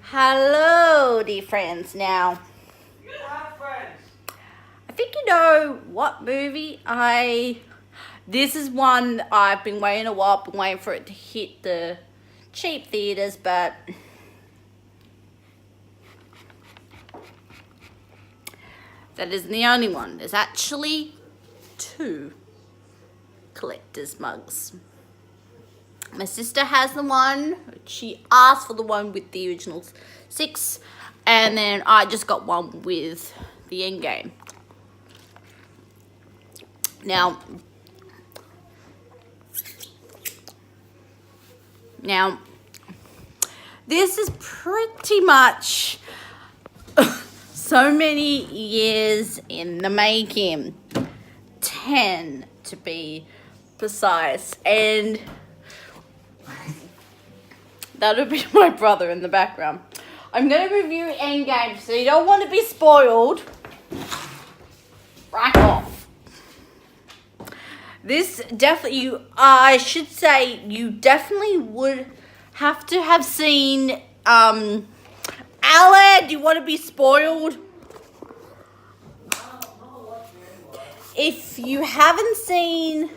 Hello, dear friends. Now, I think you know what movie This is one I've been waiting a while, been waiting for it to hit the cheap theaters, but that isn't the only one. There's actually two collector's mugs. My sister has the one. She asked for the one with the original 6, and then I just got one with the Endgame. Now, this is pretty much so many years in the making. 10 to be precise, and that would be my brother in the background. I'm going to review Endgame, so you don't want to be spoiled. Rack off. This definitely, I should say, you definitely would have to have seen, Alan, do you want to be spoiled? If you haven't seen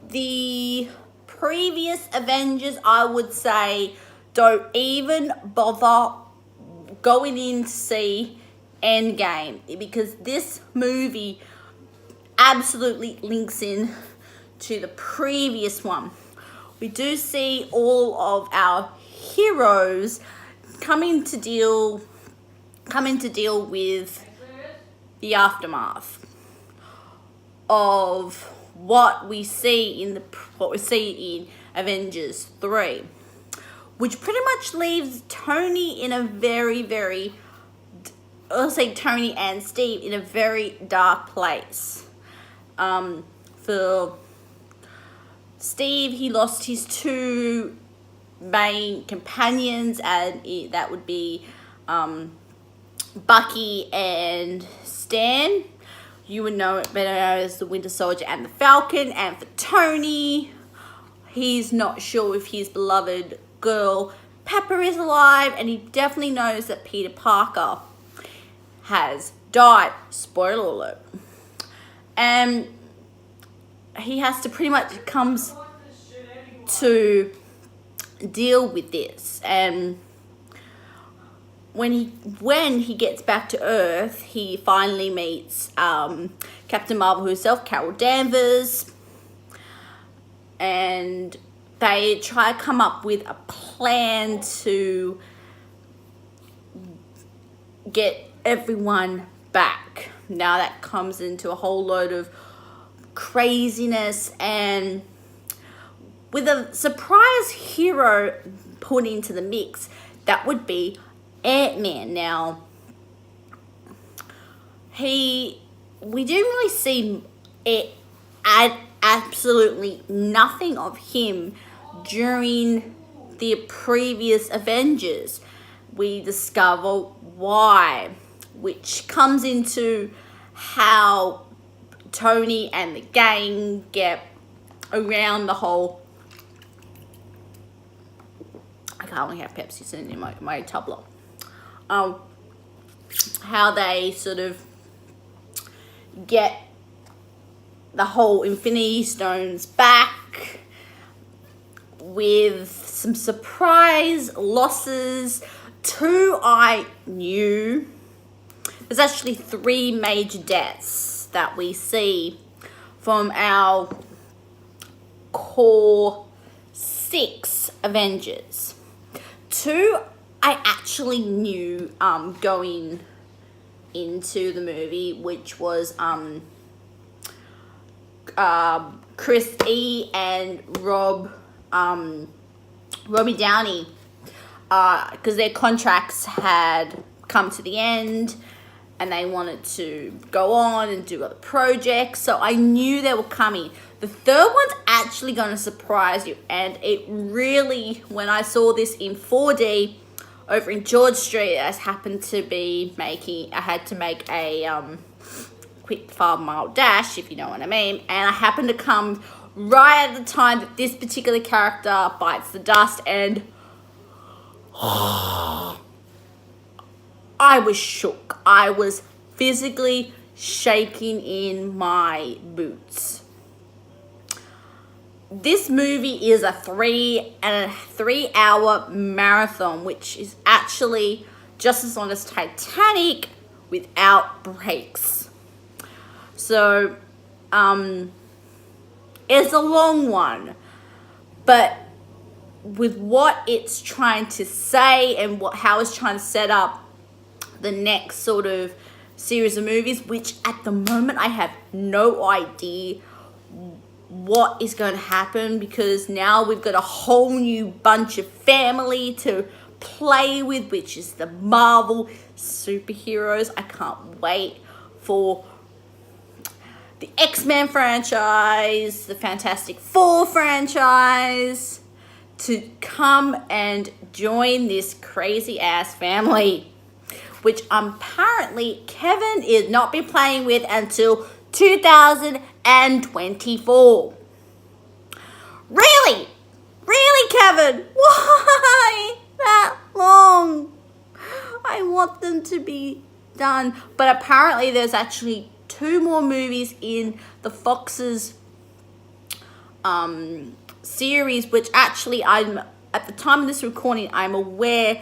the previous Avengers, I would say don't even bother going in to see Endgame, because this movie absolutely links in to the previous one. We do see all of our heroes coming to deal with the aftermath of what we see in Avengers 3, which pretty much leaves Tony in a very, I'll say Tony and Steve in a very dark place. For Steve, he lost his two main companions, and that would be Bucky and Stan. You would know it better as the Winter Soldier and the Falcon. And for Tony, he's not sure if his beloved girl Pepper is alive, and he definitely knows that Peter Parker has died. Spoiler alert. And he has to pretty much comes to deal with this. And when he gets back to Earth, he finally meets Captain Marvel herself, Carol Danvers, and they try to come up with a plan to get everyone back. Now that comes into a whole load of craziness, and with a surprise hero put into the mix, that would be Ant-Man. Now, we didn't really see it absolutely nothing of him during the previous Avengers. We discover why, which comes into how Tony and the gang get around the whole. I can't only have Pepsi sitting in my tumbler. How they sort of get the whole Infinity Stones back with some surprise losses. 2 I knew. There's actually 3 major deaths that we see from our core 6 Avengers. 2 I actually knew going into the movie, which was Chris E and Robbie Downey, because their contracts had come to the end and they wanted to go on and do other projects, so I knew they were coming. The third one's actually going to surprise you, and it really, when I saw this in 4D over in George Street, I happened to be I had to make a quick 5-mile dash, if you know what I mean, and I happened to come right at the time that this particular character bites the dust, and I was shook. I was physically shaking in my boots. This movie is a 3 hour marathon, which is actually just as long as Titanic without breaks. So, it's a long one, but with what it's trying to say and how it's trying to set up the next sort of series of movies, which at the moment I have no idea what is going to happen, because now we've got a whole new bunch of family to play with, which is the Marvel superheroes. I can't wait for the X-Men franchise, the Fantastic Four franchise to come and join this crazy ass family, which apparently Kevin is not be playing with until 2024. Really? Really, Kevin? Why that long? I want them to be done. But apparently there's actually 2 more movies in the Fox's series, which actually I'm, at the time of this recording, I'm aware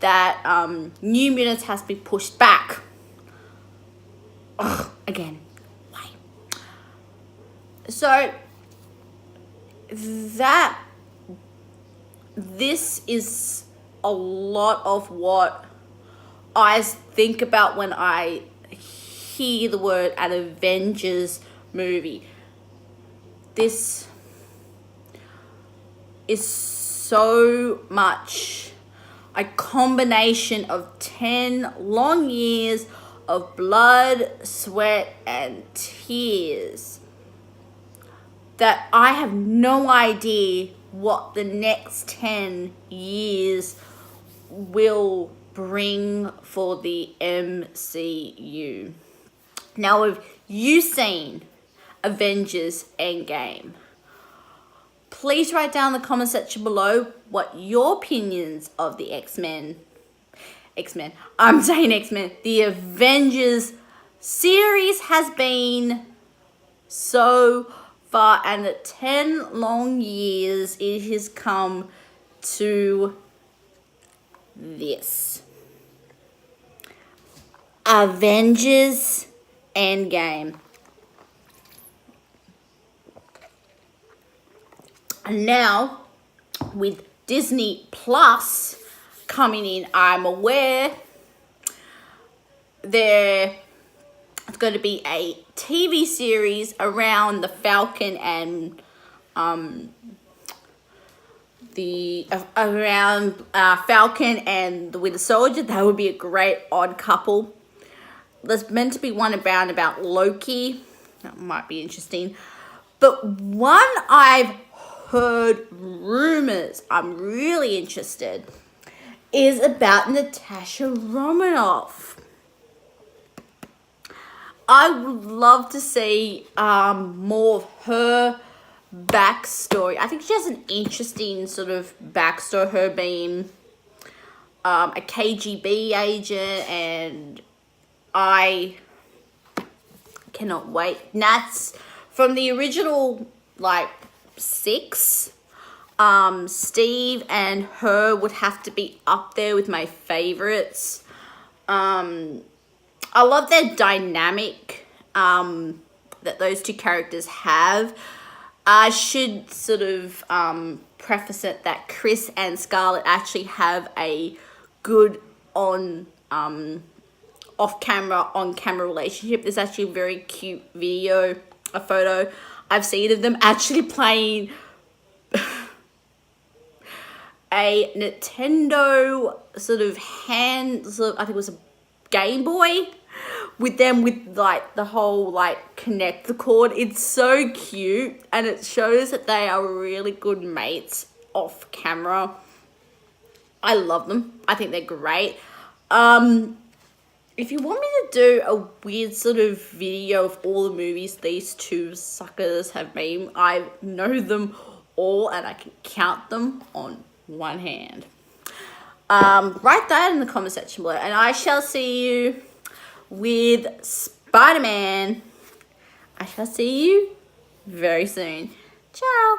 that New Mutants has been pushed back. Ugh, again, why? So this is a lot of what I think about when I hear the word an Avengers movie. This is so much a combination of 10 long years of blood, sweat, and tears that I have no idea what the next 10 years will bring for the MCU. Now, have you seen Avengers Endgame? Please write down in the comment section below what your opinions of the X-Men, the Avengers series has been so far, and the 10 long years it has come to this. Avengers Endgame. And now, with Disney Plus coming in, I'm aware there's going to be a TV series around the Falcon and Falcon and the Winter Soldier. That would be a great odd couple. There's meant to be one about Loki. That might be interesting. But one I've heard rumors, I'm really interested, is about Natasha Romanoff. I would love to see more of her backstory. I think she has an interesting sort of backstory, her being a KGB agent, and I cannot wait. And that's from the original, 6. Steve and her would have to be up there with my favorites. I love their dynamic that those 2 characters have. I should sort of preface it that Chris and Scarlett actually have a good off-camera, on-camera relationship. There's actually a very cute video, a photo I've seen of them actually playing a Nintendo sort of I think it was a Game Boy, with them with the whole connect the cord. It's so cute, and it shows that they are really good mates off camera. I love them. I think they're great. If you want me to do a weird sort of video of all the movies these 2 suckers have made, I know them all and I can count them on one hand. Write that in the comment section below, and I shall see you with Spider-Man. I shall see you very soon. Ciao.